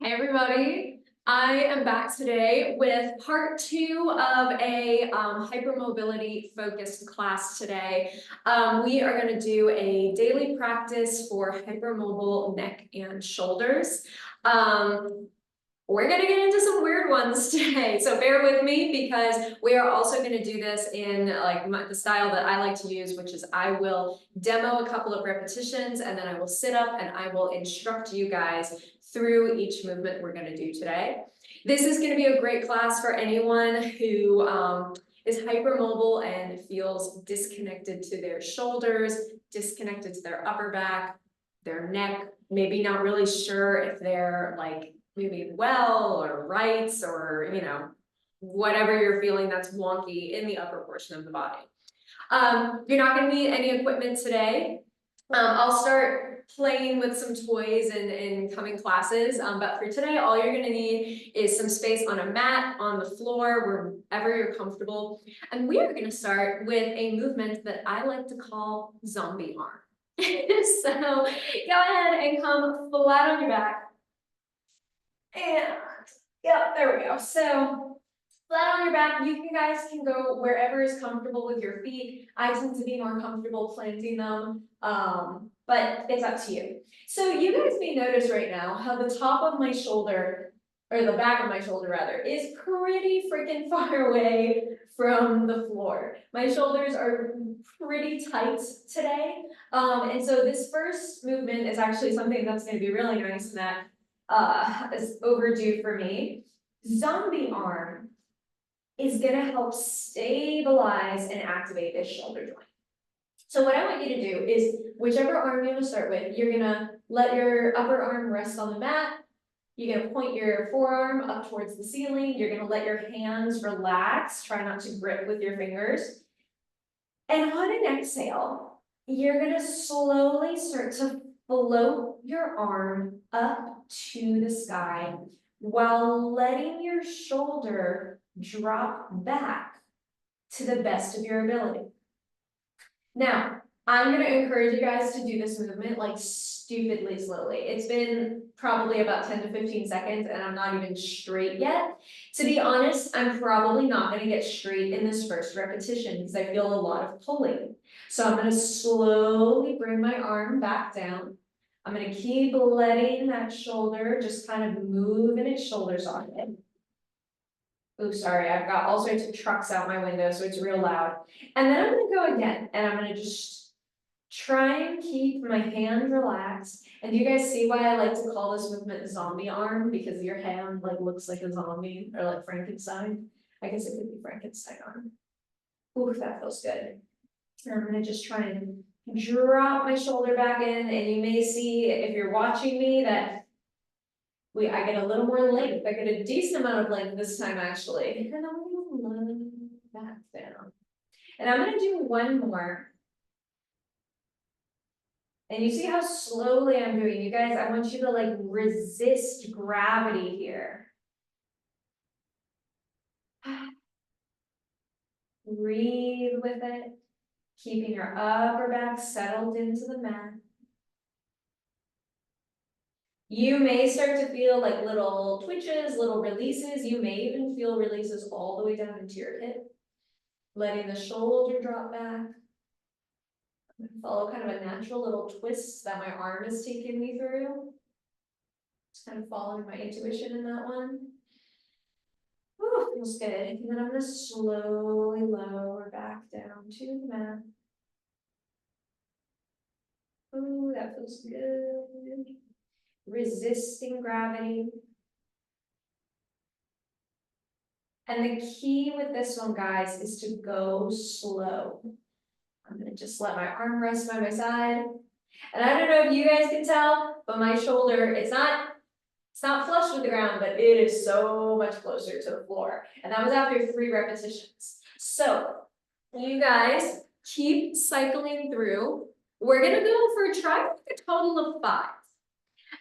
Hey everybody, I am back today with part 2 of a hypermobility focused class today. We are going to do a daily practice for hypermobile neck and shoulders. We're going to get into some weird ones today, so bear with me because we are also going to do this in the style that I like to use, which is I will demo a couple of repetitions and then I will sit up and I will instruct you guys through each movement we're going to do today. This is going to be a great class for anyone who is hypermobile and feels disconnected to their shoulders, disconnected to their upper back, their neck, maybe not really sure if they're like moving well or right, or whatever you're feeling that's wonky in the upper portion of the body. You're not going to need any equipment today. I'll start playing with some toys in coming classes, but for today all you're going to need is some space on a mat, on the floor, wherever you're comfortable, and we are going to start with a movement that I like to call zombie arm. So go ahead and come flat on your back. And yep, there we go. So flat on your back, you guys can go wherever is comfortable with your feet. I tend to be more comfortable planting them, but it's up to you. So you guys may notice right now how the top of my shoulder, or the back of my shoulder rather, is pretty freaking far away from the floor. My shoulders are pretty tight today, and so this first movement is actually something that's going to be really nice and that is overdue for me. Zombie arm is going to help stabilize and activate this shoulder joint. So what I want you to do is, whichever arm you want to start with, you're going to let your upper arm rest on the mat. You're going to point your forearm up towards the ceiling. You're going to let your hands relax. Try not to grip with your fingers. And on an exhale, you're going to slowly start to float your arm up to the sky while letting your shoulder drop back to the best of your ability. Now, I'm going to encourage you guys to do this movement like stupidly slowly. It's been probably about 10 to 15 seconds and I'm not even straight yet. To be honest, I'm probably not going to get straight in this first repetition because I feel a lot of pulling. So I'm going to slowly bring my arm back down. I'm going to keep letting that shoulder just kind of move in its shoulder socket. Oh, sorry, I've got all sorts of trucks out my window, so it's real loud. And then I'm going to go again, and I'm going to just try and keep my hand relaxed. And do you guys see why I like to call this movement zombie arm? Because your hand like looks like a zombie, or like Frankenstein. I guess it could be Frankenstein arm. Ooh, that feels good. And I'm going to just try and drop my shoulder back in, and you may see, if you're watching me, that I get a little more length. I get a decent amount of length this time, actually. And I'm going to let back down. And I'm going to do one more. And you see how slowly I'm doing. You guys, I want you to like resist gravity here. Breathe with it, keeping your upper back settled into the mat. You may start to feel like little twitches, little releases. You may even feel releases all the way down into your hip. Letting the shoulder drop back. Follow kind of a natural little twist that my arm is taking me through. Just kind of following my intuition in that one. Ooh, feels good. And then I'm going to slowly lower back down to the mat. Ooh, that feels good. Resisting gravity. And the key with this one, guys, is to go slow. I'm going to just let my arm rest by my side. And I don't know if you guys can tell, but my shoulder, it's not flush with the ground, but it is so much closer to the floor. And that was after 3 repetitions. So you guys keep cycling through. We're going to go for try a total of 5.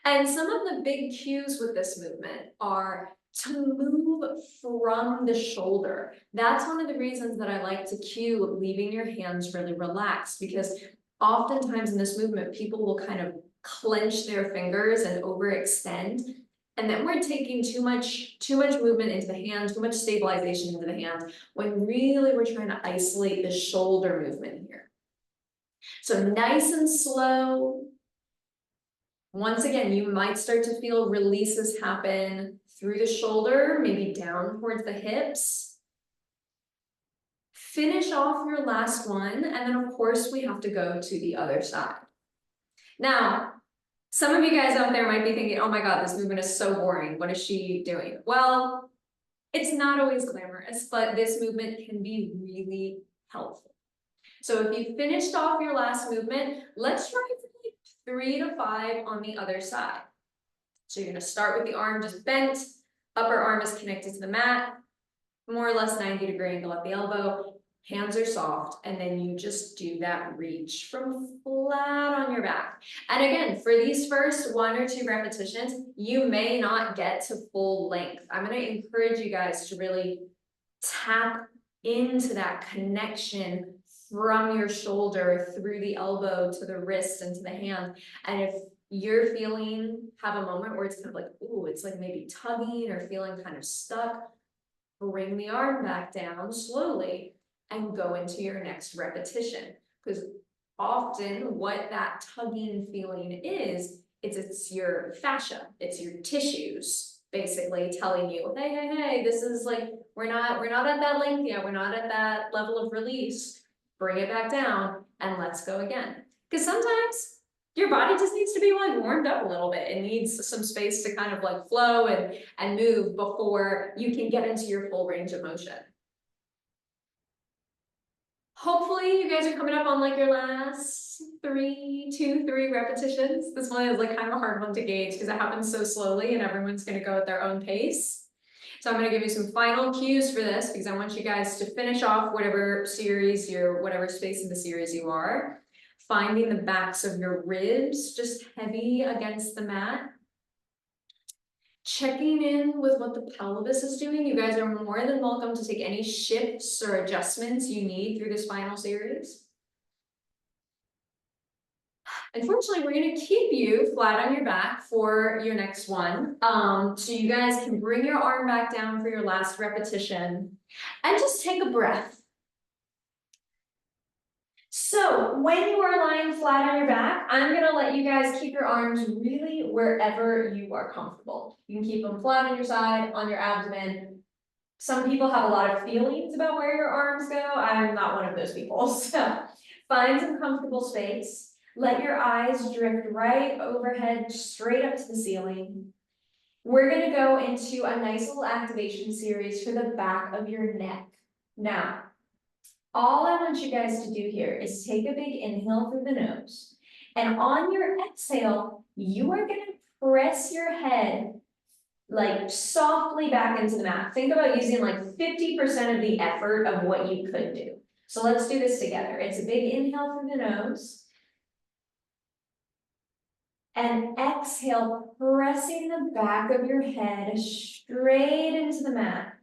And some of the big cues with this movement are to move from the shoulder. That's one of the reasons that I like to cue leaving your hands really relaxed, because oftentimes in this movement, people will kind of clench their fingers and overextend. And then we're taking too much movement into the hand, too much stabilization into the hand, when really we're trying to isolate the shoulder movement here. So nice and slow. Once again, you might start to feel releases happen through the shoulder, maybe down towards the hips. Finish off your last one, and then of course we have to go to the other side. Now, some of you guys out there might be thinking, oh my God, this movement is so boring. What is she doing? Well, it's not always glamorous, but this movement can be really helpful. So if you finished off your last movement, let's try for like 3 to 5 on the other side. So you're gonna start with the arm just bent, upper arm is connected to the mat, more or less 90-degree angle at the elbow, hands are soft, and then you just do that reach from flat on your back. And again, for these first 1 or 2 repetitions, you may not get to full length. I'm gonna encourage you guys to really tap into that connection from your shoulder through the elbow to the wrist and to the hand. And if you're have a moment where it's kind of like, ooh, it's like maybe tugging or feeling kind of stuck, bring the arm back down slowly and go into your next repetition. Because often what that tugging feeling is, it's your fascia, it's your tissues basically telling you, hey, this is like, we're not at that length yet, we're not at that level of release. Bring it back down and let's go again. Because sometimes your body just needs to be like warmed up a little bit. It needs some space to kind of like flow and move before you can get into your full range of motion. Hopefully you guys are coming up on like your last 2, 3 repetitions. This one is like kind of a hard one to gauge because it happens so slowly and everyone's going to go at their own pace. So I'm going to give you some final cues for this because I want you guys to finish off whatever series whatever space in the series you are. Finding the backs of your ribs just heavy against the mat. Checking in with what the pelvis is doing. You guys are more than welcome to take any shifts or adjustments you need through this final series. Unfortunately, we're going to keep you flat on your back for your next one. So you guys can bring your arm back down for your last repetition and just take a breath. So when you are lying flat on your back, I'm going to let you guys keep your arms really wherever you are comfortable. You can keep them flat on your side, on your abdomen. Some people have a lot of feelings about where your arms go. I'm not one of those people. So find some comfortable space. Let your eyes drift right overhead, straight up to the ceiling. We're going to go into a nice little activation series for the back of your neck. Now, all I want you guys to do here is take a big inhale through the nose. And on your exhale, you are going to press your head like softly back into the mat. Think about using like 50% of the effort of what you could do. So let's do this together. It's a big inhale through the nose. And exhale, pressing the back of your head straight into the mat.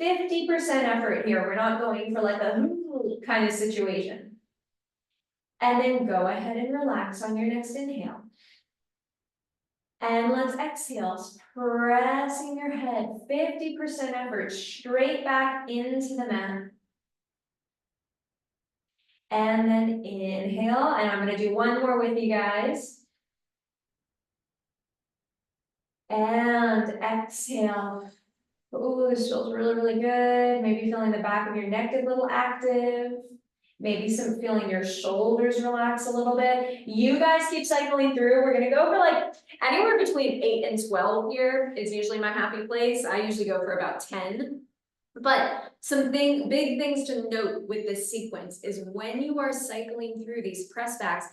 50% effort here. We're not going for like a kind of situation. And then go ahead and relax on your next inhale. And let's exhale, pressing your head, 50% effort, straight back into the mat. And then inhale, and I'm going to do one more with you guys. And exhale. Ooh, this feels really, really good. Maybe feeling the back of your neck a little active. Maybe some feeling your shoulders relax a little bit. You guys keep cycling through. We're gonna go for like anywhere between 8 and 12 here is usually my happy place. I usually go for about 10. But some big things to note with this sequence is when you are cycling through these press backs,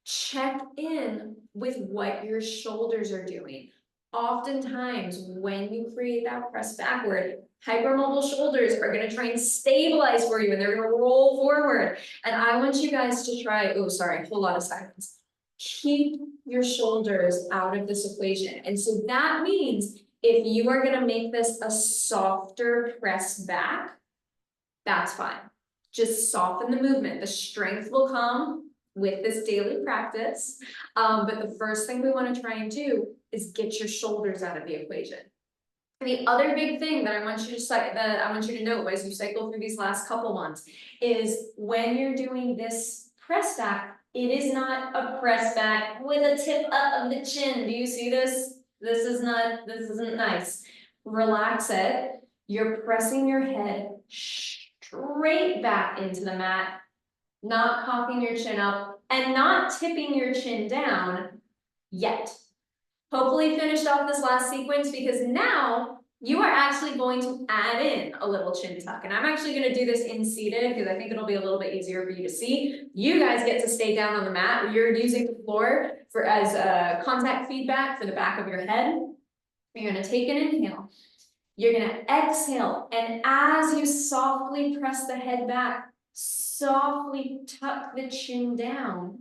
check in with what your shoulders are doing. Oftentimes, when you create that press backward, hypermobile shoulders are going to try and stabilize for you and they're going to roll forward. And I want you guys to try, oh, sorry, a whole lot of silence. Keep your shoulders out of this equation. And so that means if you are going to make this a softer press back, that's fine. Just soften the movement. The strength will come with this daily practice. But the first thing we want to try and do is get your shoulders out of the equation. And the other big thing that I want you to know as you cycle through these last couple months is when you're doing this press back, it is not a press back with a tip up of the chin. Do you see this? This isn't nice. Relax it. You're pressing your head straight back into the mat, not cocking your chin up and not tipping your chin down yet. Hopefully finished off this last sequence because now you are actually going to add in a little chin tuck. And I'm actually going to do this in seated because I think it'll be a little bit easier for you to see. You guys get to stay down on the mat. You're using the floor as contact feedback for the back of your head. You're going to take an inhale. You're going to exhale. And as you softly press the head back, softly tuck the chin down,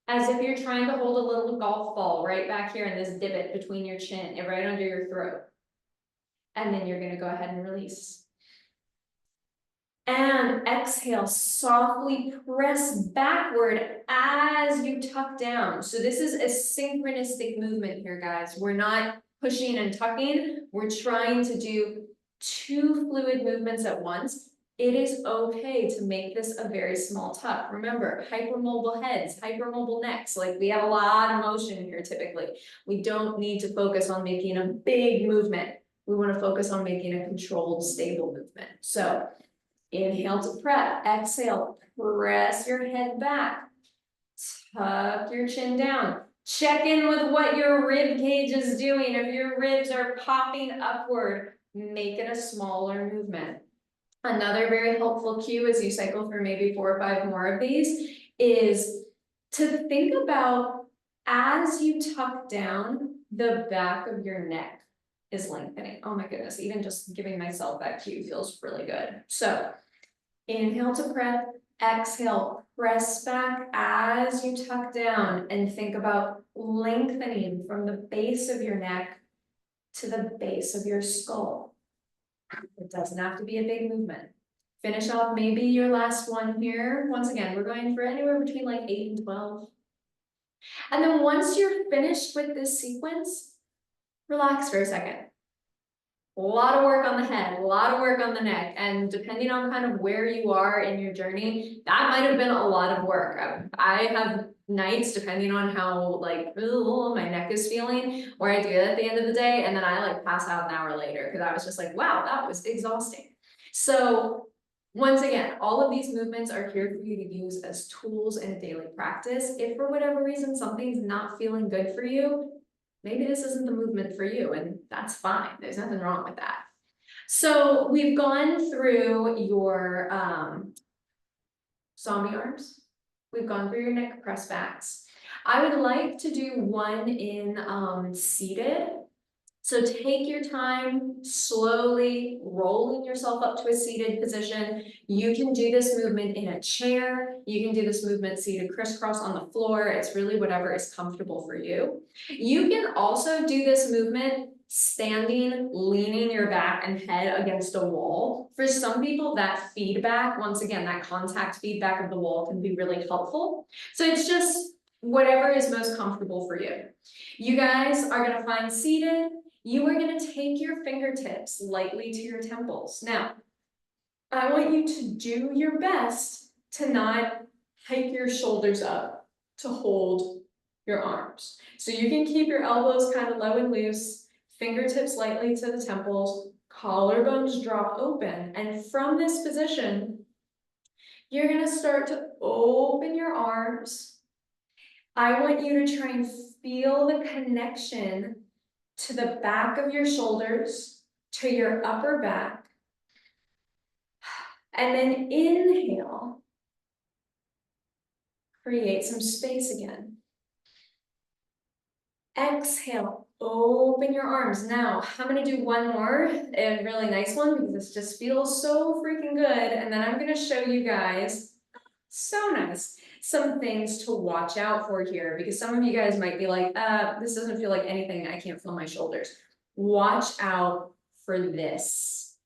as if you're trying to hold a little golf ball right back here in this divot between your chin and right under your throat. And then you're going to go ahead and release. And exhale, softly press backward as you tuck down. So this is a synchronistic movement here, guys. We're not pushing and tucking. We're trying to do two fluid movements at once. It is okay to make this a very small tuck. Remember, hypermobile heads, hypermobile necks, like we have a lot of motion here typically. We don't need to focus on making a big movement. We want to focus on making a controlled, stable movement. So inhale to prep, exhale, press your head back, tuck your chin down. Check in with what your rib cage is doing. If your ribs are popping upward, make it a smaller movement. Another very helpful cue as you cycle through maybe 4 or 5 more of these is to think about as you tuck down, the back of your neck is lengthening. Oh my goodness, even just giving myself that cue feels really good. So inhale to prep, exhale, press back as you tuck down and think about lengthening from the base of your neck to the base of your skull. It doesn't have to be a big movement. Finish off maybe your last one here. Once again, we're going for anywhere between like 8 and 12. And then once you're finished with this sequence, relax for a second. A lot of work on the head, a lot of work on the neck, and depending on kind of where you are in your journey, that might have been a lot of work. I have nights, depending on how like my neck is feeling, where I do it at the end of the day, and then I like pass out an hour later because I was just like, wow, that was exhausting. So once again, all of these movements are here for you to use as tools in a daily practice. If for whatever reason something's not feeling good for you, maybe this isn't the movement for you, and that's fine. There's nothing wrong with that. So we've gone through your zombie arms. We've gone through your neck press backs. I would like to do one in seated. So take your time, slowly rolling yourself up to a seated position. You can do this movement in a chair. You can do this movement seated crisscross on the floor. It's really whatever is comfortable for you. You can also do this movement standing, leaning your back and head against a wall. For some people, that feedback, once again, that contact feedback of the wall can be really helpful. So it's just whatever is most comfortable for you. You guys are going to find seated. You are going to take your fingertips lightly to your temples. Now, I want you to do your best to not hike your shoulders up to hold your arms. So you can keep your elbows kind of low and loose, fingertips lightly to the temples, collarbones drop open. And from this position, you're going to start to open your arms. I want you to try and feel the connection to the back of your shoulders, to your upper back. And then inhale. Create some space again. Exhale, open your arms. Now, I'm gonna do one more, a really nice one, because this just feels so freaking good. And then I'm gonna show you guys, so nice, some things to watch out for here, because some of you guys might be like, this doesn't feel like anything, I can't feel my shoulders. Watch out for this,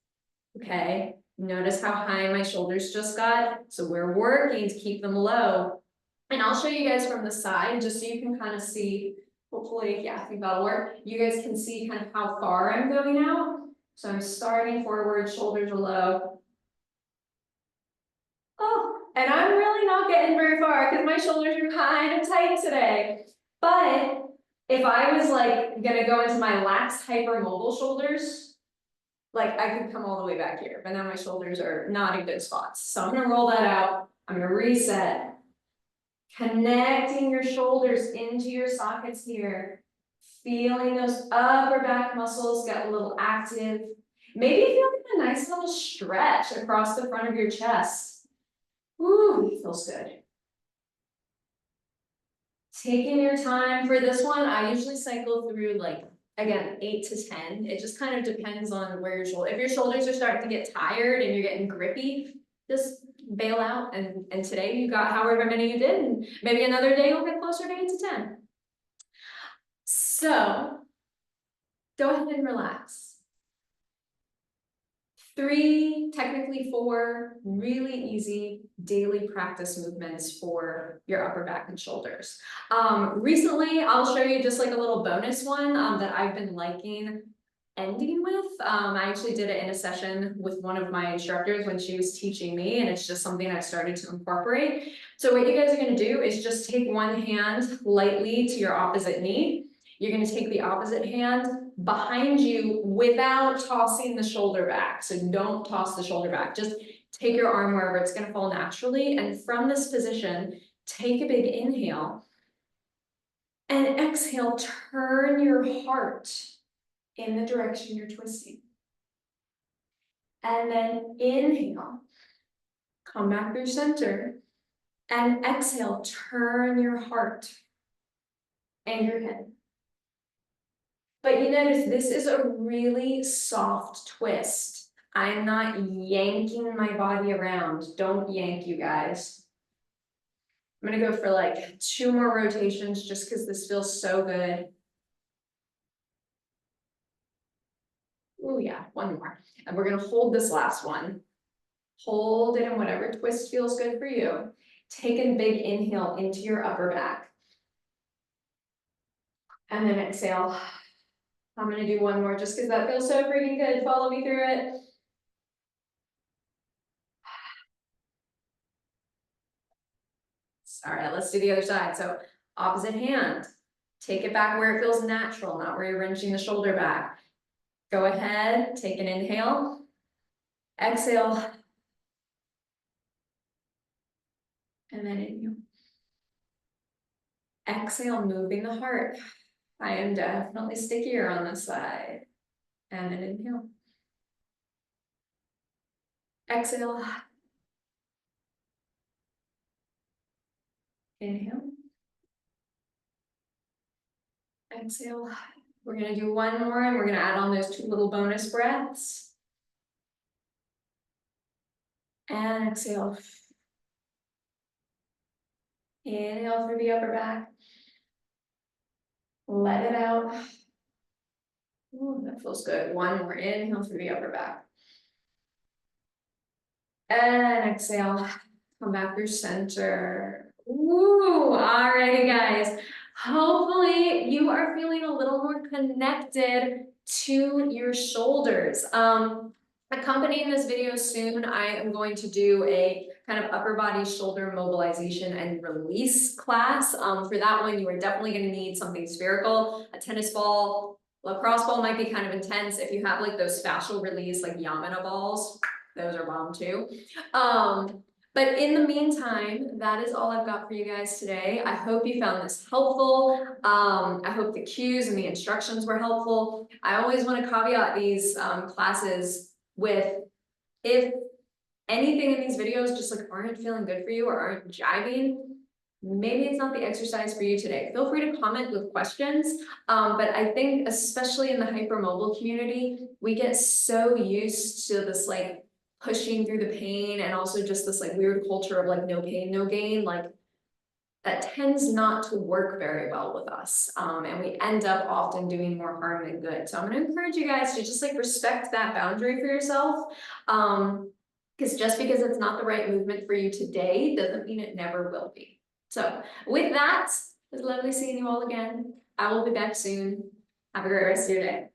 okay? Notice how high my shoulders just got? So we're working to keep them low. And I'll show you guys from the side, just so you can kind of see, hopefully, yeah, I think that'll work. You guys can see kind of how far I'm going out. So I'm starting forward, shoulders are low. Oh, and I'm really not getting very far because my shoulders are kind of tight today. But if I was like gonna go into my lax hypermobile shoulders, like I could come all the way back here, but now my shoulders are not in good spots. So I'm gonna roll that out. I'm gonna reset. Connecting your shoulders into your sockets here. Feeling those upper back muscles get a little active. Maybe feeling a nice little stretch across the front of your chest. Ooh, feels good. Taking your time for this one, I usually cycle through like, again, 8 to 10. It just kind of depends on where your shoulder, if your shoulders are starting to get tired and you're getting grippy, just bail out. And today you got however many you did, and maybe another day you'll get closer to 8 to 10. So go ahead and relax. 3, technically 4, really easy daily practice movements for your upper back and shoulders. Recently, I'll show you just like a little bonus one that I've been liking ending with. I actually did it in a session with one of my instructors when she was teaching me, and it's just something I've started to incorporate. So what you guys are gonna do is just take one hand lightly to your opposite knee. You're gonna take the opposite hand behind you without tossing the shoulder back. So don't toss the shoulder back, just take your arm wherever it's gonna fall naturally. And from this position, take a big inhale. And exhale, turn your heart in the direction you're twisting. And then inhale, come back through center. And exhale, turn your heart and your head. But you notice this is a really soft twist. I'm not yanking my body around. Don't yank, you guys. I'm gonna go for like 2 more rotations just because this feels so good. Oh yeah, 1 more. And we're gonna hold this last one. Hold it in whatever twist feels good for you. Take a big inhale into your upper back. And then exhale. I'm gonna do 1 more just because that feels so freaking good. Follow me through it. All right, let's do the other side. So opposite hand, take it back where it feels natural, not where you're wrenching the shoulder back. Go ahead, take an inhale, exhale, and then inhale. Exhale, moving the heart. I am definitely stickier on this side. And then inhale. Exhale. Inhale. Exhale. We're gonna do 1 more, and we're gonna add on those 2 little bonus breaths. And exhale. Inhale through the upper back. Let it out. Ooh, that feels good. 1 more inhale through the upper back. And exhale. Come back through center. Ooh, alrighty guys. Hopefully you are feeling a little more connected to your shoulders. Accompanying this video soon, I am going to do a kind of upper body shoulder mobilization and release class. For that one, you are definitely going to need something spherical. A tennis ball, lacrosse ball might be kind of intense. If you have like those fascial release, like Yamana balls, those are bomb too. But in the meantime, that is all I've got for you guys today. I hope you found this helpful. I hope the cues and the instructions were helpful. I always want to caveat these classes with, if anything in these videos just like aren't feeling good for you or aren't jiving, maybe it's not the exercise for you today. Feel free to comment with questions. But I think especially in the hypermobile community, we get so used to this like pushing through the pain, and also just this like weird culture of like no pain, no gain, like that tends not to work very well with us. And we end up often doing more harm than good. So I'm gonna encourage you guys to just like respect that boundary for yourself. Because just because it's not the right movement for you today doesn't mean it never will be. So with that, it was lovely seeing you all again. I will be back soon. Have a great rest of your day.